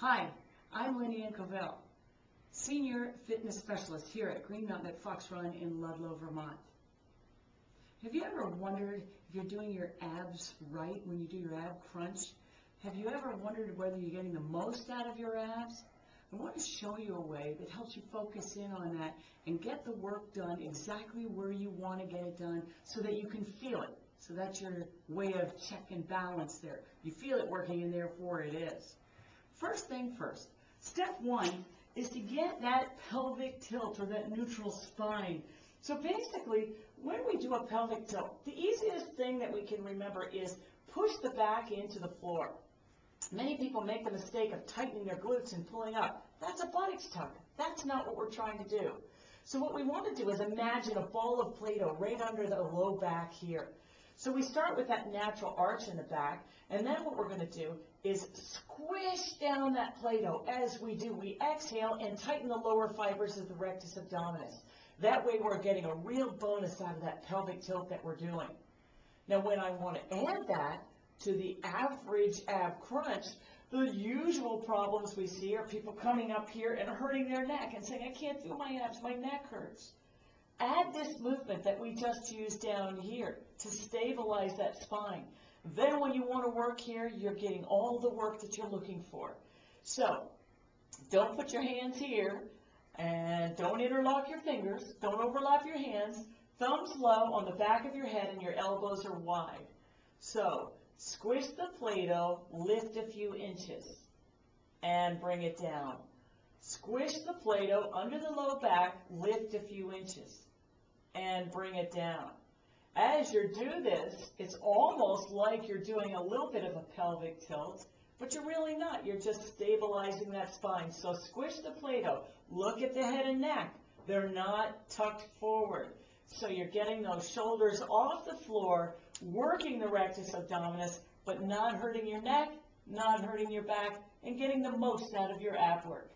Hi, I'm Lynn Ann Covell, Senior Fitness Specialist here at Green Mountain at Fox Run in Ludlow, Vermont. Have you ever wondered if you're doing your abs right when you do your ab crunch? Have you ever wondered whether you're getting the most out of your abs? I want to show you a way that helps you focus in on that and get the work done exactly where you want to get it done so that you can feel it. So that's your way of check and balance there. You feel it working and therefore it is. First thing first, step one is to get that pelvic tilt or that neutral spine. So basically, when we do a pelvic tilt, the easiest thing that we can remember is push the back into the floor. Many people make the mistake of tightening their glutes and pulling up. That's a buttocks tuck. That's not what we're trying to do. So what we want to do is imagine a ball of Play-Doh right under the low back here. So we start with that natural arch in the back, and then what we're going to do is squish down that Play-Doh. As we do, we exhale and tighten the lower fibers of the rectus abdominis. That way we're getting a real bonus out of that pelvic tilt that we're doing. Now when I want to add that to the average ab crunch, the usual problems we see are people coming up here and hurting their neck and saying, I can't feel my abs, my neck hurts. Add this movement that we just used down here to stabilize that spine. Then when you want to work here, you're getting all the work that you're looking for. So don't put your hands here and don't interlock your fingers. Don't overlap your hands. Thumbs low on the back of your head and your elbows are wide. So squish the Play-Doh, lift a few inches and bring it down. Squish the Play-Doh under the low back, lift a few inches and bring it down. As you do this, it's almost like you're doing a little bit of a pelvic tilt, but you're really not. You're just stabilizing that spine. So squish the Play-Doh. Look at the head and neck. They're not tucked forward. So you're getting those shoulders off the floor, working the rectus abdominis, but not hurting your neck, not hurting your back, and getting the most out of your ab work.